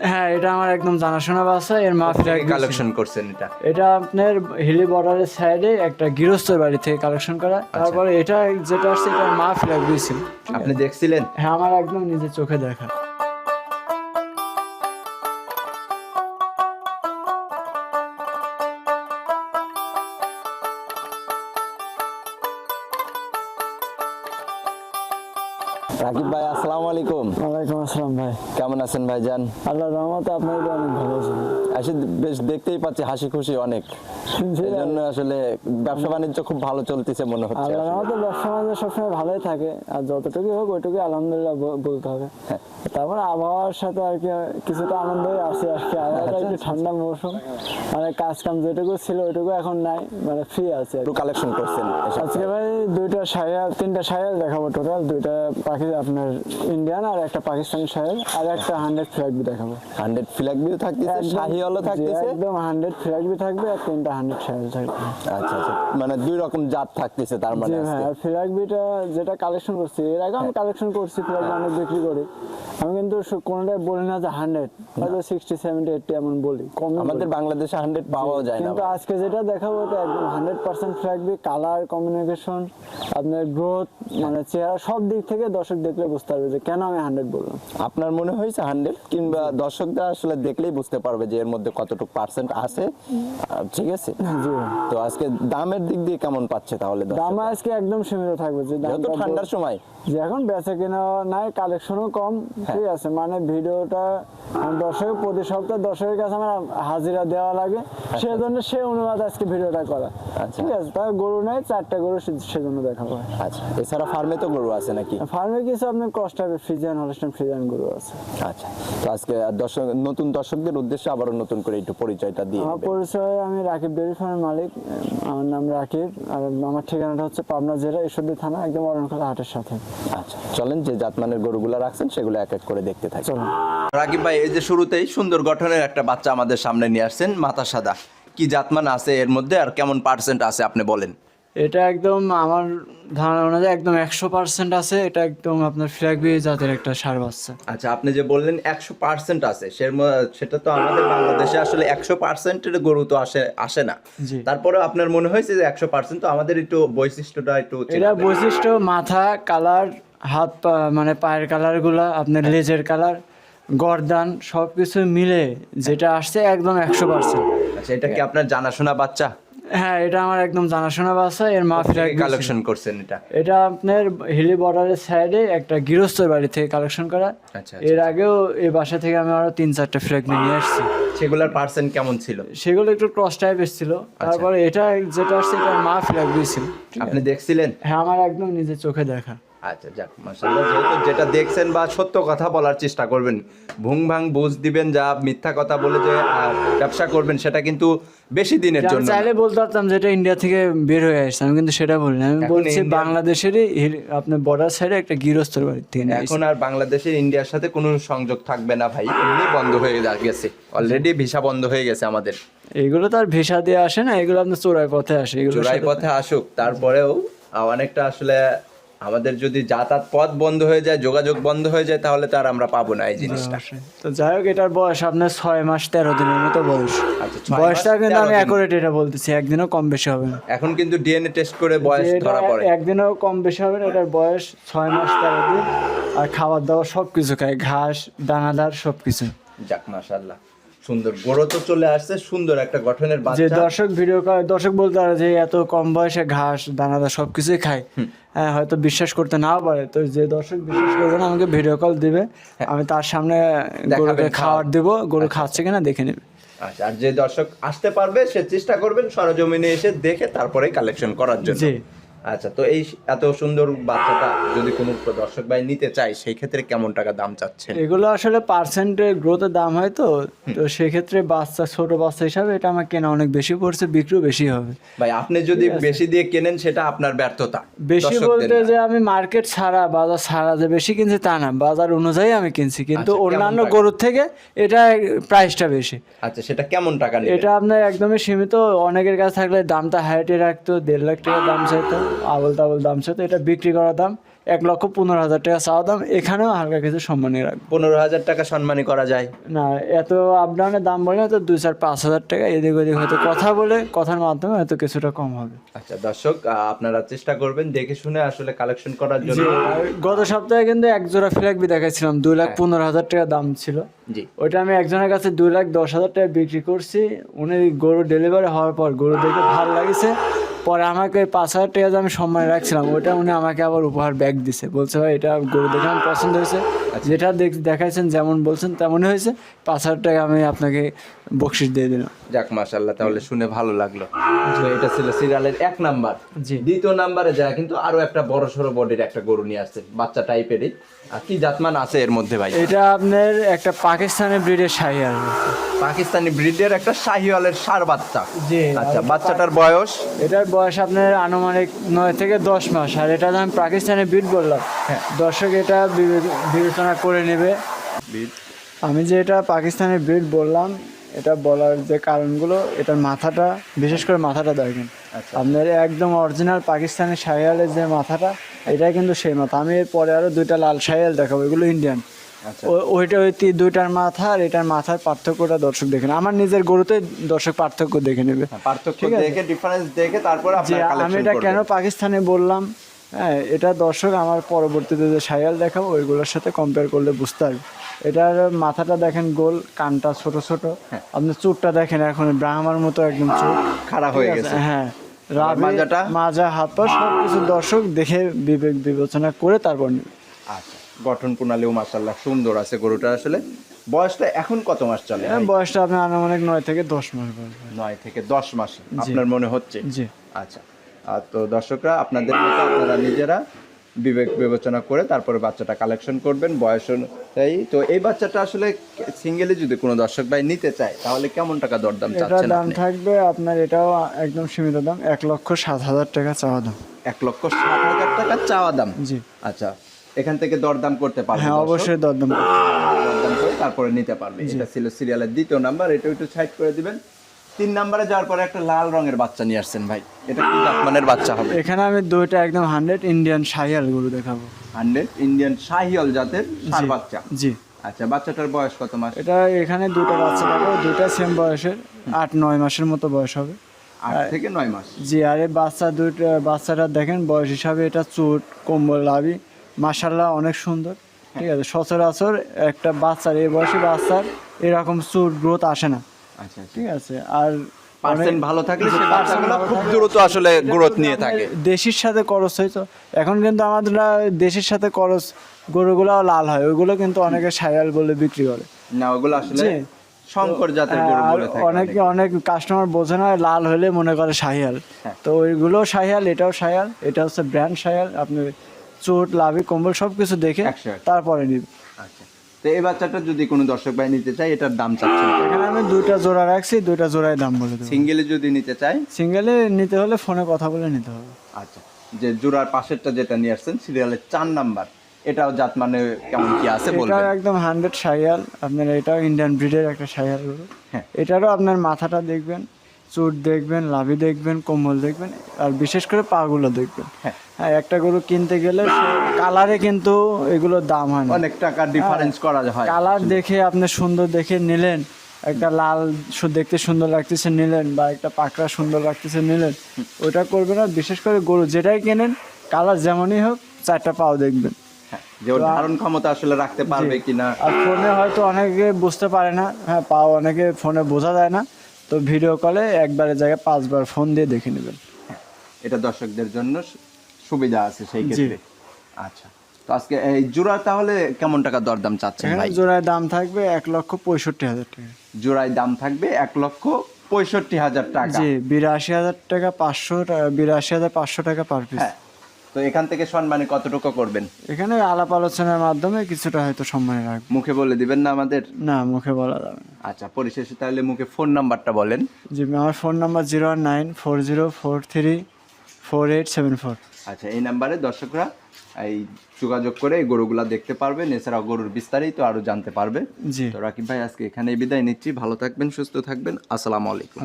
হ্যাঁ, এটা আমার একদম জানাশোনা বাসা। এর মা কোথা থেকে ফ্ল্যাগ কালেকশন করছেন এটা? এটা আপনার হিলি বর্ডারের সাইডে একটা গৃহস্থর বাড়ি থেকে কালেকশন করা। তারপরে এটা যেটা আসছে এটা মা ফ্ল্যাগ দিয়েছিল। আপনি দেখছিলেন? হ্যাঁ, আমার একদম নিজের চোখে দেখা। রাকিব ভাই, আসসালামু আলাইকুম। ওয়ালাইকুম আসসালাম ভাই। কেমন আছেন ভাইজান? আল্লাহর রহমতে আপনার অনেক ভালো আছেন। আসলে বেশ দেখতেই পাচ্ছি হাসি খুশি অনেক, এই জন্য আসলে ব্যবসা বাণিজ্য খুব ভালো চলতেছে মনে হচ্ছে। আল্লাহর রহমতে ব্যবসা বাণিজ্য সবসময় ভালোই থাকে, আর যতটুকু হোক ওইটুকু আলহামদুলিল্লাহ বলতে হবে। তারপর আবহাওয়ার সাথে আর কি কিছুটা আনন্দই আছে আর কি। আবহাওয়াটা একটু ঠান্ডা মৌসুম, মানে কাজ কাম যেটুকু ছিল ওইটুকু এখন নাই, মানে ফ্রি আছে। একটু কালেকশন করছেন আজকে ভাই তিনটা শায়াল দেখাবো। টোটাল দুইটা পাখি আপনার ইন্ডিয়ান আর একটা পাকিস্তানি শায়াল, আর একটা 100 ফ্ল্যাগ বি দেখাবো। 100 ফ্ল্যাগ ভিউ থাকতেছে, শাহিওয়ালও থাকতেছে, একদম 100 ফ্ল্যাগ বি থাকবে আর তিনটা 100 শায়াল থাকবে। আচ্ছা আচ্ছা, মানে দুই রকম জাত থাকতেছে তার মানে জি আজকে। ভাই, ফ্ল্যাগ বিটা যেটা কালেকশন করছি, এর আগে আমি কালেকশন করছি ফ্ল্যাগ অনেক বিক্রি করি। আমি কিন্তু কোনোটাই বলি না যে 100, হয়তো 60, 70, 80 এমন বলি, কম। আমাদের বাংলাদেশে 100 পাওয়াও যায় না। কিন্তু আজকে যেটা দেখাবো এটা একদম 100% ফ্ল্যাগ বি। কালার কমিউনিকেশন, আপনার গ্রোথ, মানে চেহারা, সব দিক থেকে দর্শক দেখলে বুঝতে পারবে যে কেন আমি 100 বললাম। আপনার মনে হয়েছে 100, কিংবা দর্শকরা আসলে দেখলেই বুঝতে পারবে যে এর মধ্যে কতটুকু পার্সেন্ট আছে। ঠিক আছে, জি ভাই। তো আজকে দামের দিক দিয়ে কেমন পাচ্ছে তাহলে? দাম আজকে একদম সীমিত থাকবে, যে যেহেতু দামটা ঠান্ডার সময়, যে এখন বেচা কেনা নাই, কালেকশনও কম। ঠিক আছে, মানে ভিডিওটা দর্শকের প্রতি সপ্তাহে দর্শকের কাছে আমার হাজিরা দেওয়া লাগে, সেজন্য সে অনুবাদ আজকে ভিডিওটা করা। আচ্ছা। ঠিক আছে, তার গরু নাই, 4টা গরু সেজন্য দেখাবো। আচ্ছা, এছাড়া ফার্মে তো গরু আছে নাকি? ফার্মে কিছু আপনার কষ্ট হবে, ফ্রিজিয়ান, হলস্টাইন ফ্রিজিয়ান গরু আছে। আচ্ছা, তো আজকে নতুন দর্শকদের উদ্দেশ্যে আবারও নতুন করে একটু পরিচয়টা দিয়ে আমার দিবেন। পরিচয়, আমি রাকিব ডেয়ারি ফার্মের মালিক। আমার নাম রাকিব, আর আমার ঠিকানাটা হচ্ছে পাবনা জেলা ঈশ্বরদী থানা, একদম অরণখোলা হাটের সাথে। আচ্ছা, চলেন যে জাতমানের গরুগুলো রাখছেন সেগুলো এক এক করে দেখতে থাকি। চলুন। রাকিব ভাই, এই যে শুরুতেই সুন্দর গঠনের একটা বাচ্চা আমাদের সামনে নিয়ে আসছেন, মাথা সাদা, কি জাতমান আছে এর মধ্যে আর কেমন পার্সেন্ট আছে আপনি বলেন? এটা একদম আমার ধারণা অনুযায়ী একদম 100% আছে। এটা একদম আপনার ফ্ল্যাগ বি জাতের একটা ষাঁড় বাচ্চা। আচ্ছা, আপনি যে বললেন 100% আছে, সেটা তো আমাদের বাংলাদেশে আসলে 100%-এর গরু তো আসে না। জি। তারপরে আপনার মনে হয়েছে যে 100%, তো আমাদের একটু বৈশিষ্ট্যটা একটু এটা বৈশিষ্ট্য, মাথা কালার, হাত পা, মানে পায়ের কালার গুলা, আপনার লেজের কালার, গর্দান, সবকিছু মিলে যেটা আসছে একদম 100%। আচ্ছা, এটা কি আপনার জানাশোনা বাচ্চা? হ্যাঁ, এটা আমার একদম জানাশোনা বাসা। এর মা ফ্ল্যাগ কালেকশন করছেন এটা? এটা আপনার হিলি বর্ডারের সাইডে একটা গৃহস্থর বাড়ি থেকে কালেকশন করা। আচ্ছা, এর আগেও এই বাসা থেকে আমি আরো 3-4টা ফ্ল্যাগ নিয়ে আসছি। সেগুলোর পার্সেন্ট কেমন ছিল? সেগুলো একটু ক্রস টাইপের ছিল। তারপরে এটা যেটা আসছে এটা মা ফ্ল্যাগ দিয়েছিল। আপনি দেখছিলেন? হ্যাঁ, আমার একদম নিজের চোখে দেখা। আচ্ছা, যাক, মাশাআল্লাহ। যেহেতু যেটা দেখছেন বা সত্য কথা বলার চেষ্টা করবেন, ভুং ভাং বুঝ দিবেন, যা মিথ্যা কথা বলে যে ব্যবসা করবেন সেটা কিন্তু বেশি দিনের আমি জন্য না। চাইলে বলতে পারতাম যেটা ইন্ডিয়া থেকে বের হয়ে আসছে, আমি কিন্তু সেটা বলিনি। আমি এখন বলছি ইন্ডিয়া- বাংলাদেশেরই আপনার বর্ডার সাইডে একটা গৃহস্থর বাড়ি থেকে নিয়ে এখন আর বাংলাদেশের ইন্ডিয়ার সাথে কোনো সংযোগ থাকবে না ভাই, এমনি বন্ধ হয়ে গেছে, অলরেডি ভিসা বন্ধ হয়ে গেছে আমাদের। এগুলো তার ভিসা দিয়ে আসে না, এগুলো আপনার চোরাই পথে আসে। এগুলো চোরাই পথে আসুক, তারপরেও অনেকটা আসলে আমাদের যদি যাতায়াত পথ বন্ধ হয়ে যায়, যোগাযোগ বন্ধ হয়ে যায়, তাহলে তো আর আমরা পাবো না এই জিনিসটা। তো যাই হোক, এটার বয়স আপনার 6 মাস 13 দিনের মতো বয়স। আচ্ছা, 6 মাস বয়সটা কিন্তু 13 আমি দিন। অ্যাকুরেট এটা বলতেছি, একদিনও কম বেশি হবে না। এখন কিন্তু ডিএনএ টেস্ট করে বয়স যে এটা ধরা পড়ে। একদিনও কম বেশি হবে না। এটার বয়স 6 মাস 13 দিন, আর খাবার দাবার সবকিছু খায়, ঘাস, দানাদার সবকিছু। যাক, মাশাআল্লাহ, সুন্দর গরু তো চলে আসছে, সুন্দর একটা গঠনের যে বাচ্চা। দর্শক ভিডিও করে, দর্শক বলতে পারে যে এত কম বয়সে ঘাস দানাদার সবকিছুই খায়, হ্যাঁ, হয়তো বিশ্বাস করতে নাও পারে। তো যে দর্শক বিশ্বাস করবে না, আমাকে ভিডিও কল দিবে, আমি তার সামনে গরুকে খাবার দেবো, গরু খাচ্ছে কিনা দেখে নেবে। আচ্ছা, আর যে দর্শক আসতে পারবে সে চেষ্টা করবেন সরজমিনে এসে দেখে তারপরে কালেকশন করার জন্য। জি। আচ্ছা, তো এই এত সুন্দর বাচ্চাটা যদি কোনো দর্শক ভাই নিতে চায়, সেই ক্ষেত্রে কেমন টাকা দাম চাচ্ছেন? এগুলো আসলে পার্সেন্টের গ্রোথের দাম হয়, তো সেক্ষেত্রে বাচ্চা, ছোট বাচ্চা হিসাবে এটা আমার কেনা অনেক বেশি পড়ছে, বিক্রিও বেশি হবে। ভাই, আপনি যদি বেশি দিয়ে কেনেন সেটা আপনার ব্যর্থতা। বেশি দর্শকদের বলতে না। যে আমি মার্কেট ছাড়া, বাজার ছাড়া যে বেশি কিনছি তা না, বাজার অনুযায়ী আমি কিনছি, কিন্তু আচ্ছা, কেমন অন্যান্য টাকা? গরুর থেকে এটা প্রাইসটা বেশি। আচ্ছা, সেটা কেমন টাকা নেবেন? এটা আপনার একদমই সীমিত। অনেকের কাছে থাকলে দামটা হাইটে রাখতো, 1.5 লাখ টাকা দাম চাইতো, আবল তাবল দাম চাইতো। এটা বিক্রি করার দাম 1,15,000 টাকা চাওয়া দাম, এখানেও হালকা কিছু সম্মানী রাখবো। 15,000 টাকা সম্মানী করা যায়? না, এত আপডাউনের দাম বলে তো 2-4-5,000 টাকা এদিক ওদিক হয়তো কথা বলে, কথার মাধ্যমে হয়তো কিছুটা কম হবে। আচ্ছা দর্শক, আপনারা চেষ্টা করবেন দেখে শুনে আসলে কালেকশন করার জন্য। জি, আর গত সপ্তাহে কিন্তু এক জোড়া ফ্ল্যাগবি দেখাচ্ছিলাম, 2,15,000 টাকা দাম ছিল। জি, ওইটা আমি একজনের কাছে 2,10,000 টাকা বিক্রি করছি। উনি গরু ডেলিভারি হওয়ার পর গরু দেখে ভালো লাগছে, পরে আমাকে 5,000 টাকা যে আমি সম্মান রাখছিলাম ওইটা উনি আমাকে আবার উপহার ব্যাগ দিছে, বলছে ভাই এটা গরু দেখে আমার পছন্দ হয়েছে, যেটা দেখাইছেন যেমন বলছেন তেমনই হয়েছে, 5,000 টাকা আমি আপনাকে বকশিস দিয়ে দিলাম। যাক মাশাআল্লাহ, তাহলে শুনে ভালো লাগলো। তো এটা ছিল সিরিয়ালের 1 নাম্বার। জি। দ্বিতীয় নাম্বারে যা কিন্তু আরো একটা বড় সড়ো বডির একটা গরু নিয়ে আসছে, বাচ্চা টাইপেরই। আর কি জাতমান আছে এর মধ্যে ভাই? এটা আপনার একটা পাকিস্তানি ব্রিডের শাহিয়াল। পাকিস্তানি ব্রিডের একটা শাহিওয়ালের ষাঁড় বাচ্চা। জি। আচ্ছা, বাচ্চাটার বয়স? এটার বয়স আপনার আনুমানিক 9 থেকে 10 মাস। আর এটা আমি পাকিস্তানি ব্রিড বললাম, হ্যাঁ। দর্শক এটা বিবেচনা করে নেবে। আমি যে এটা পাকিস্তানি ব্রিড বললাম, এটা বলার যে কারণগুলো, এটার মাথাটা, বিশেষ করে মাথাটা দেখেন, আপনার একদম অরিজিনাল পাকিস্তানি শাহিয়ালের যে মাথাটা, এটা কিন্তু সেই মাথা। আমি এরপরে আরো 2টা লাল শাহিয়াল দেখাবো, এগুলো ইন্ডিয়ান। ওইটা ওই 2টার মাথা আর এটার মাথার পার্থক্যটা দর্শক দেখে নেবে। আমার নিজের গরুতে দর্শক পার্থক্য দেখে নেবে। পার্থক্য দেখে, ডিফারেন্স দেখে তারপরে যে আপনারা আমি কালেকশন এটা করবেন। কেন পাকিস্তানি বললাম, হ্যাঁ, এটা দর্শক আমার পরবর্তীতে যে শাহিয়াল দেখাবো ওইগুলোর সাথে কম্পেয়ার করলে বুঝতে পারবে। এটার মাথাটা দেখেন গোল, কানটা ছোট ছোট, আপনি চুটটা দেখেন এখন ব্রাহ্মার মতো একদম চুট খাড়া হয়ে ঠিক আছে? গেছে। হ্যাঁ, রাবি, মাজাটা? মাজা, হাত পা সবকিছু দর্শক দেখে বিবেচনা করে তারপর নেবে। আচ্ছা, গঠন প্রণালীও মাশাআল্লাহ সুন্দর আছে গরুটা। আসলে বয়সটা এখন কত মাস চলে? বয়সটা আপনার আনুমানিক 9 থেকে 10 মাস বয়স। 9 থেকে 10 মাস আপনার মনে হচ্ছে? জি। আচ্ছা, তো দর্শকরা আপনাদের মতো আপনারা নিজেরা বিবেক বিবেচনা করে তারপরে বাচ্চাটা কালেকশন করবেন বয়স অনুযায়ী। তো এই বাচ্চাটা আসলে সিঙ্গেলি যদি কোনো দর্শক ভাই নিতে চায় তাহলে কেমন টাকা দরদাম এটার চাচ্ছেন দাম আপনি? থাকবে আপনার, এটাও একদম সীমিত দাম, 1,07,000 টাকা চাওয়া দাম। 1,07,000 টাকা চাওয়া দাম? জি। আচ্ছা, এখান থেকে দরদাম করতে পারবেন? হ্যাঁ, অবশ্যই দরদাম করতে হবে। দরদাম করে তারপরে নিতে পারবে। এটা ছিল সিরিয়ালের 2য় নাম্বার, এটা একটু সাইড করে দিবেন। 3 নাম্বারে যাওয়ার পরে একটা লাল রঙের বাচ্চা নিয়ে আসছেন ভাই, এটা কি জাতমানের বাচ্চা হবে? এখানে আমি 2টা একদম 100 ইন্ডিয়ান শাহিয়াল গরু দেখাবো। 100 ইন্ডিয়ান শাহিওয়াল জাতের ষাঁড় বাচ্চা। জি। আচ্ছা, বাচ্চাটার বয়স কত মাস? এটা এখানে 2টা বাচ্চা দেখাবো, 2টা সেম বয়সের, 8-9 মাসের মতো বয়স হবে। 8 থেকে 9 মাস। জি। আর এই বাচ্চাটা দেখেন বয়স হিসাবে, এটা চুট, কম্বল, লাভি মাশাআল্লাহ অনেক সুন্দর। ঠিক আছে, সচরাচর একটা বাচ্চার, এই বয়সী বাচ্চার এরকম চুট গ্রোথ আসে না। আচ্ছা, ঠিক আছে। আর পার্সেন্ট ভালো থাকলে সেই percent বাচ্চাগুলো ভালো খুব থাকলে- দ্রুত আসলে গ্রোথ নিয়ে থাকে। দেশির সাথে করস হয়তো এখন কিন্তু আমাদের দেশির সাথে করস গরুগুলাও লাল হয়, ওইগুলো কিন্তু অনেকে শাহিয়াল বলে বিক্রি করে। না, ওগুলো আসলে জি। শঙ্কর জাতের গরু আর বলে থাকে অনেক কাস্টমার বোঝে না, লাল হলে মনে করে শাহিয়াল। তো ওইগুলো শাহিয়াল, এটাও শাহিয়াল, এটা হচ্ছে ব্র্যান্ড শাহিয়াল। আপনি চোট, লাভি, কম্বল সবকিছু দেখে 100 তারপরে নিবে। আচ্ছা, তো এই বাচ্চাটা যদি কোনো দর্শক ভাই নিতে চায় এটার দাম চাচ্ছেন? এখানে আমি 2টা জোড়া রাখছি, 2টা জোড়ায় দাম বলে দেবো। সিঙ্গেলে যদি নিতে চায়? সিঙ্গেলে নিতে হলে ফোনে কথা বলে নিতে হবে। আচ্ছা, যে জোড়ার পাশেরটা যেটা নিয়ে আসছেন সিরিয়ালের 4 নাম্বার, এটাও জাত মানে কেমন কি আছে এটা বলবেন? একদম 100 শাহিয়াল আপনার, এটাও ইন্ডিয়ান ব্রিডের একটা শাহিয়াল গরু। হ্যাঁ। এটারও আপনার মাথাটা দেখবেন, চুট দেখবেন, লাভি দেখবেন, কোমল দেখবেন, আর বিশেষ করে পাগুলো দেখবেন। হ্যাঁ। হ্যাঁ, একটা গরু কিনতে গেলে কালারে কিন্তু এগুলোর দাম হয় না। অনেক টাকা ডিফারেন্স করা হয়। কালার দেখে আপনি সুন্দর দেখে নিলেন, একটা লাল দেখতে সুন্দর লাগতেছে নিলেন, বা একটা পাকড়া সুন্দর লাগতেছে নিলেন, ওটা করবেন না। বিশেষ করে গরু যেটাই কেনেন, কালার যেমনই হোক 4টা পাও দেখবেন। হ্যাঁ, যে ওর ধারণ ক্ষমতা আসলে রাখতে পারবে কিনা। আর ফোনে হয়তো অনেকে বুঝতে পারে না, হ্যাঁ, পাও অনেকে ফোনে বোঝা যায় না, তো ভিডিও কলে একবারের জায়গায় 5বার ফোন দিয়ে দেখে নেবেন। এটা দর্শকদের জন্য সুবিধা আছে সেই ক্ষেত্রে। আচ্ছা, তো আজকে এই জোড়া তাহলে কেমন টাকা দরদাম চাচ্ছেন এখানে ভাই? জোড়ায় দাম থাকবে 1,65,000 টাকা। জোড়ায় দাম থাকবে 1,65,000 টাকা। জি, 82,000 টাকা, 82,500 টাকা পার পিস। হ্যাঁ, তো এখান থেকে সম্মানে কতটুকু করবেন? এখানে আলাপ আলোচনার মাধ্যমে কিছুটা হয়তো সম্মান রাখবে। মুখে বলে দিবেন না আমাদের? না, মুখে বলা যাবে না। আচ্ছা, পরিশেষে তাহলে মুখে ফোন নাম্বারটা বলেন। জি, আমার ফোন নাম্বার 01940434874। আচ্ছা, এই নাম্বারে দর্শকরা এই যোগাযোগ করে এই গরুগুলা দেখতে পারবেন, এছাড়াও গরুর বিস্তারিত আরো জানতে পারবে। জি। তো রাকিব ভাই আজকে এখানেই বিদায় নিচ্ছি, ভালো থাকবেন, সুস্থ থাকবেন, আসসালামু আলাইকুম।